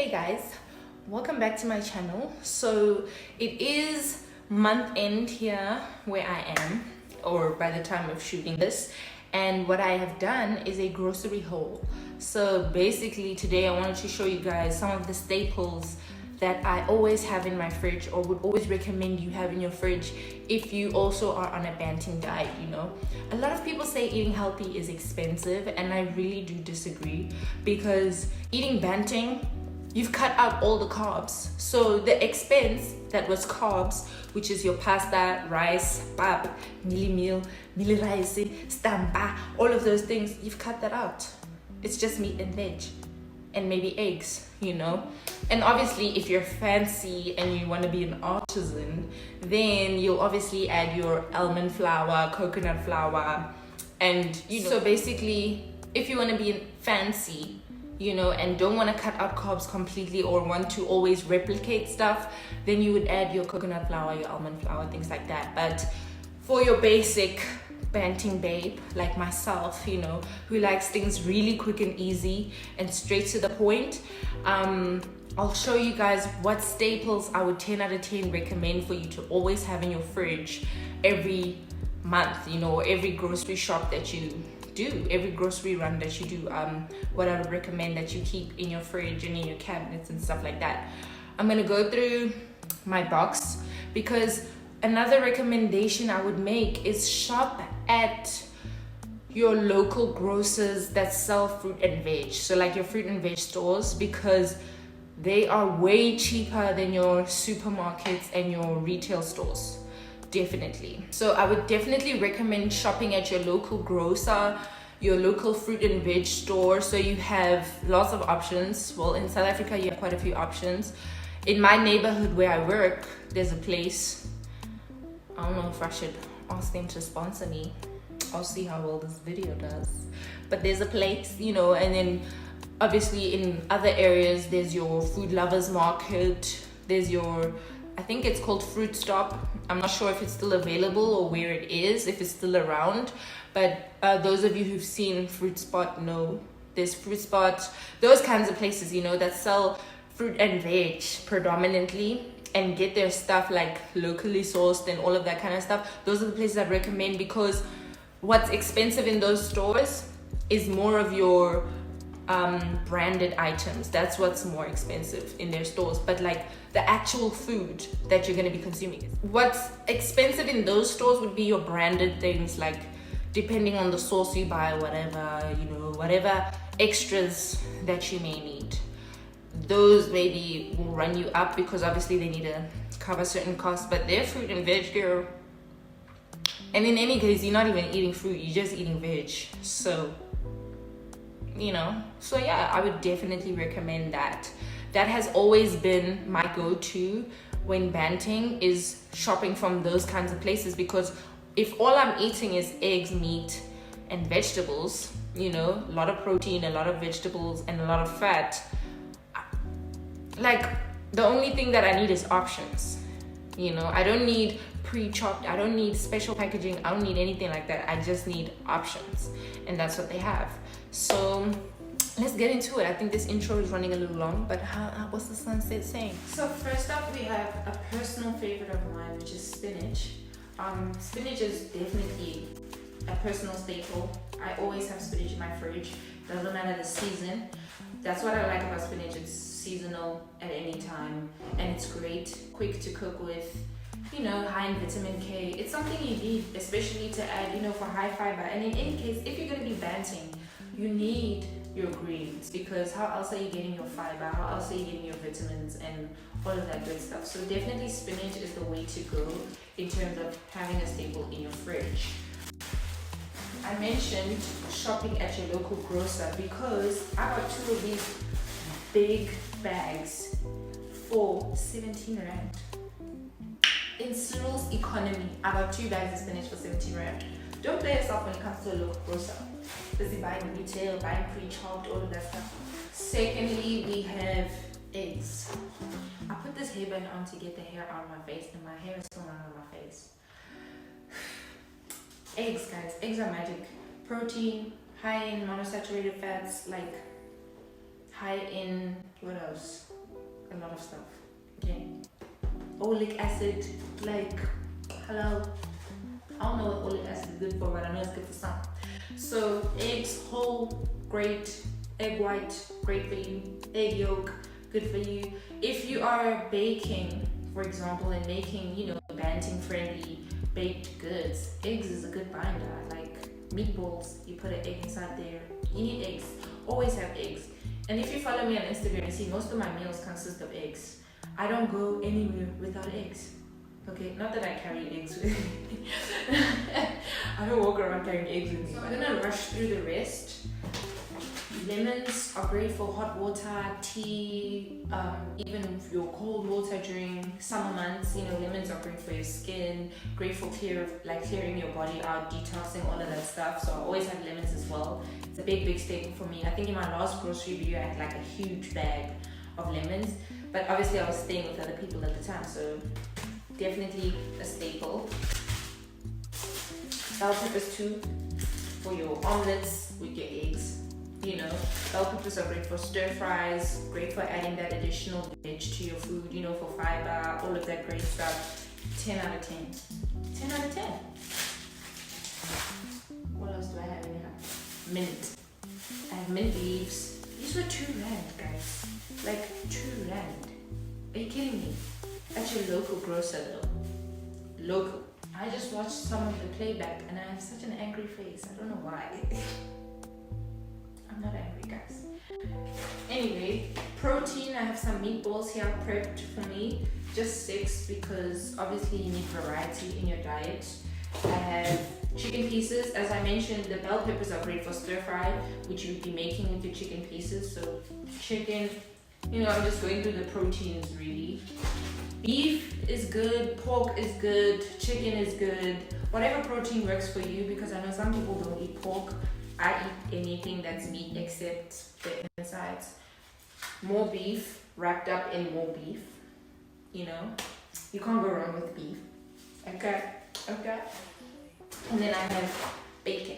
Hey guys, welcome back to my channel. So it is month end here where I am, or by the time of shooting this, and what I have done is a grocery haul. So basically today I wanted to show you guys some of the staples that I always have in my fridge, or would always recommend you have in your fridge if you also are on a Banting diet. A lot of people say eating healthy is expensive, and I really do disagree, because eating Banting, you've cut out all the carbs. So the expense that was carbs, which is your pasta, rice, pap, mili meal, mili rice, stampa, all of those things, you've cut that out. It's just meat and veg and maybe eggs, And obviously if you're fancy and you want to be an artisan, then you'll obviously add your almond flour, coconut flour, and So basically, if you want to be fancy, and don't want to cut out carbs completely, or want to always replicate stuff, then you would add your coconut flour, your almond flour, things like that. But for your basic Banting babe like myself, who likes things really quick and easy and straight to the point, I'll show you guys what staples I would 10 out of 10 recommend for you to always have in your fridge every month, or every grocery shop that you do, every grocery run that you do, what I would recommend that you keep in your fridge and in your cabinets and stuff like that. I'm gonna go through my box, because another recommendation I would make is shop at your local grocers that sell fruit and veg. So like your fruit and veg stores, because they are way cheaper than your supermarkets and your retail stores. Definitely. So I would definitely recommend shopping at your local grocer, your local fruit and veg store, so you have lots of options. Well, in South Africa you have quite a few options. In my neighborhood where I work, there's a place. I don't know if I should ask them to sponsor me. I'll see how well this video does. But there's a place, and then obviously in other areas there's your food lovers market, there's your, I think it's called Fruit Stop. I'm not sure if it's still available or where it is, if it's still around. But those of you who've seen Fruit Spot know there's Fruit Spot, those kinds of places, that sell fruit and veg predominantly, and get their stuff like locally sourced and all of that kind of stuff. Those are the places I'd recommend, because what's expensive in those stores is more of your branded items. That's what's more expensive in their stores. But like the actual food that you're going to be consuming, what's expensive in those stores would be your branded things, like depending on the sauce you buy, whatever extras that you may need. Those maybe will run you up, because obviously they need to cover certain costs. But their fruit and veg, girl, and in any case you're not even eating fruit, you're just eating veg. So yeah, I would definitely recommend that. That has always been my go-to when Banting, is shopping from those kinds of places, because if all I'm eating is eggs, meat and vegetables, a lot of protein, a lot of vegetables and a lot of fat, like the only thing that I need is options. I don't need pre-chopped, I don't need special packaging, I don't need anything like that. I just need options, and that's what they have. So let's get into it. I think this intro is running a little long, but what's the sunset saying? So first up, we have a personal favorite of mine, which is spinach. Spinach is definitely a personal staple. I always have spinach in my fridge, doesn't matter the season. That's what I like about spinach. It's seasonal at any time, and it's great, quick to cook with, high in vitamin K. It's something you need, especially to add, for high fiber. And in any case, if you're going to be Banting, you need your greens, because how else are you getting your fiber? How else are you getting your vitamins and all of that good stuff? So definitely spinach is the way to go in terms of having a staple in your fridge. I mentioned shopping at your local grocer, because I got 2 of these big bags for 17 rand. In Cyril's economy, I got 2 bags of spinach for 17 rand. Don't play yourself when it comes to a local grocer. Busy buying retail, buying pre-chopped, all of that stuff. Secondly, we have eggs. I put this hairband on to get the hair out of my face, and my hair is still not out of my face. Eggs, guys. Eggs are magic. Protein, high in monosaturated fats, like high in, what else? a lot of stuff. Okay. Oleic acid, like, hello. I don't know what oleic acid is good for, but I know it's good for some. So eggs, whole, great. Egg white, great for you. Egg yolk, good for you. If you are baking, for example, and making, Banting friendly baked goods, eggs is a good binder. Like meatballs, you put an egg inside there. You need eggs. Always have eggs. And if you follow me on Instagram, you see most of my meals consist of eggs. I don't go anywhere without eggs. Okay, not that I carry eggs with me. I don't walk around carrying eggs with me. So I'm gonna rush through the rest. Lemons are great for hot water, tea, even your cold water during summer months. Lemons are great for your skin, great for clearing your body out, detoxing, all of that stuff. So I always have lemons as well. It's a big staple for me. I think in my last grocery video I had like a huge bag of lemons, but obviously I was staying with other people at the time, so definitely a staple. Bell peppers too, for your omelets with your eggs. Bell peppers are great for stir fries, great for adding that additional veg to your food, for fiber, all of that great stuff. 10 out of 10. 10 out of 10. What else do I have in here? Mint. I have mint leaves. These were R2, guys. Like R2. Are you kidding me? At your local grocer though. Local. I just watched some of the playback and I have such an angry face. I don't know why. I'm not angry, guys. Anyway, protein. I have some meatballs here prepped for me. Just 6 because obviously you need variety in your diet. I have chicken pieces. As I mentioned, the bell peppers are great for stir fry, which you'd be making with your chicken pieces. So chicken, I'm just going through the proteins really. Beef is good, pork is good, chicken is good. Whatever protein works for you, because I know some people don't eat pork. I eat anything that's meat except the insides. More beef, wrapped up in more beef. You can't go wrong with beef. Okay. And then I have bacon.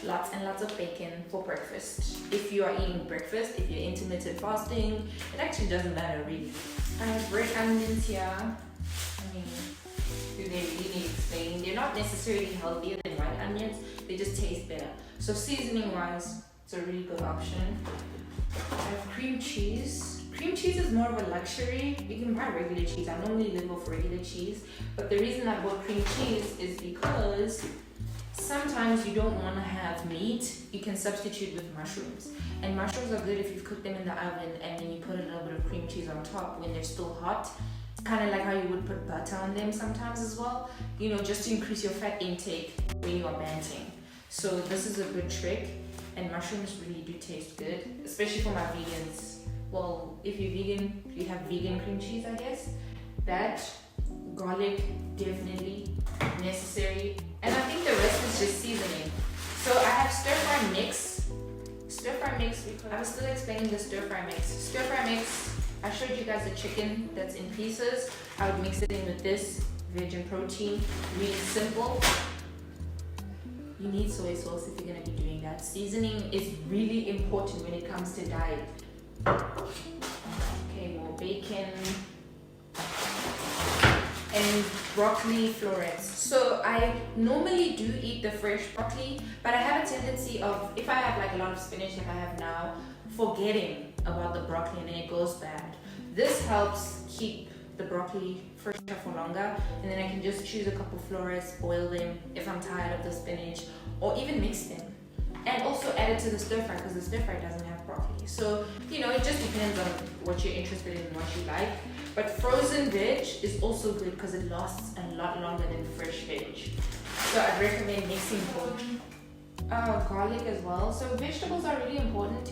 Lots and lots of bacon for breakfast. If you are eating breakfast, if you're intermittent fasting, it actually doesn't matter really. I have red onions here. Do they really need explaining? They're not necessarily healthier than white onions, they just taste better. So seasoning wise, it's a really good option. I have cream cheese. Cream cheese is more of a luxury. You can buy regular cheese. I normally live off regular cheese, but the reason I bought cream cheese is because sometimes you don't want to have meat. You can substitute with mushrooms, and mushrooms are good if you've cooked them in the oven and then you put a little bit of cream cheese on top when they're still hot. Kind of like how you would put butter on them sometimes as well, just to increase your fat intake when you are banting. So this is a good trick, and mushrooms really do taste good, especially for my vegans. Well, if you're vegan, you have vegan cream cheese, I guess. That, garlic, definitely necessary. And I think the rest is just seasoning. So I have stir fry mix. Stir fry mix, because I was still explaining the stir fry mix. Stir fry mix, I showed you guys the chicken that's in pieces. I would mix it in with this veg and protein. Really simple. You need soy sauce if you're going to be doing that. Seasoning is really important when it comes to diet. Okay, more bacon. And broccoli florets. So I normally do eat the fresh broccoli, but I have a tendency of, if I have like a lot of spinach like I have now, forgetting about the broccoli and then it goes bad. This helps keep the broccoli fresher for longer, and then I can just choose a couple florets, boil them if I'm tired of the spinach, or even mix them. And also add it to the stir fry, because the stir fry doesn't have broccoli. So, it just depends on what you're interested in and what you like. But frozen veg is also good because it lasts a lot longer than fresh veg. So I'd recommend mixing both. Garlic as well. So vegetables are really important,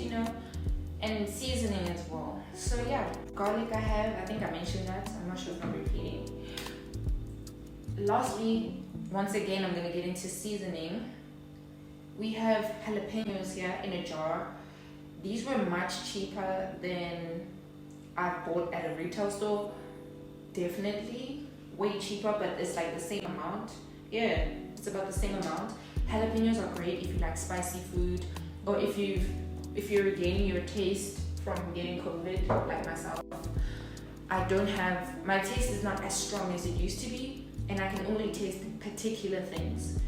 and seasoning as well. So yeah, garlic I think I mentioned that. I'm not sure if I'm repeating. Lastly, once again, I'm gonna get into seasoning. We have jalapenos here in a jar. These were much cheaper than I bought at a retail store. Definitely way cheaper, but it's like the same amount. Yeah, it's about the same amount. Jalapenos are great if you like spicy food, or if you're regaining your taste from getting COVID, like myself, my taste is not as strong as it used to be, and I can only taste particular things.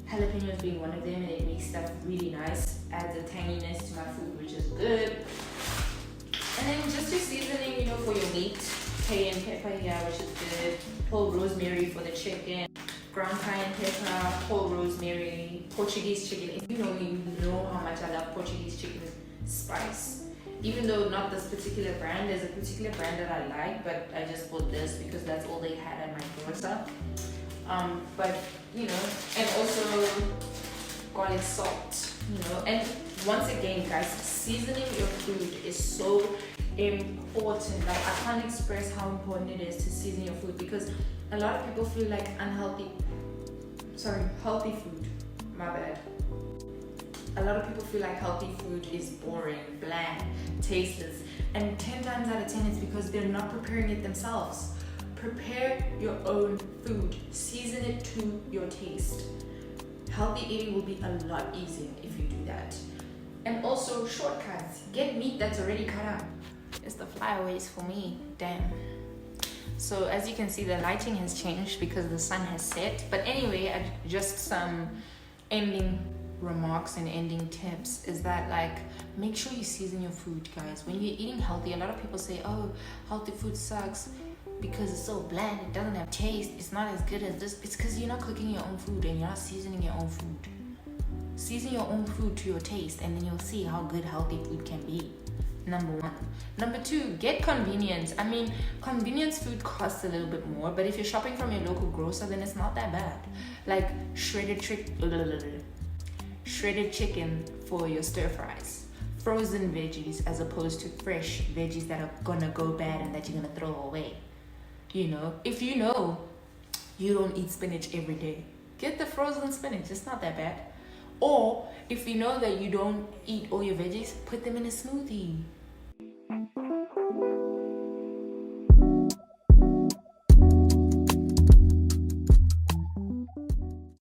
Jalapenos being one of them, and it makes stuff really nice, adds a tanginess to my food, which is good. And then just your seasoning, you know, for your meat, cayenne pepper here, which is good, whole rosemary for the chicken, ground cayenne pepper, whole rosemary, Portuguese chicken. If you know how much I love Portuguese chicken spice. Even though not this particular brand, there's a particular brand that I like, but I just bought this because that's all they had at my doorstep. But you know, and also garlic salt, you know. And once again, guys, seasoning your food is so important. Like, I can't express how important it is to season your food, because a lot of people feel like healthy food, my bad. A lot of people feel like healthy food is boring, bland, tasteless, and 10 times out of 10 it's because they're not preparing it themselves. Prepare your own food, season it to your taste. Healthy eating will be a lot easier if you do that. And also shortcuts, get meat that's already cut up. It's the flyaways for me, damn. So as you can see, the lighting has changed because the sun has set. But anyway, just some ending remarks and ending tips is that, like, make sure you season your food, guys. When you're eating healthy, a lot of people say, oh, healthy food sucks because it's so bland, it doesn't have taste, it's not as good as this. It's because you're not cooking your own food and you're not seasoning your own food. Season your own food to your taste, and then you'll see how good healthy food can be. Number one. Number two, get convenience. I mean, convenience food costs a little bit more, but if you're shopping from your local grocer, then it's not that bad. Like shredded chicken for your stir fries, frozen veggies as opposed to fresh veggies that are gonna go bad and that you're gonna throw away. You know, if you know you don't eat spinach every day, get the frozen spinach, it's not that bad. Or if you know that you don't eat all your veggies, put them in a smoothie.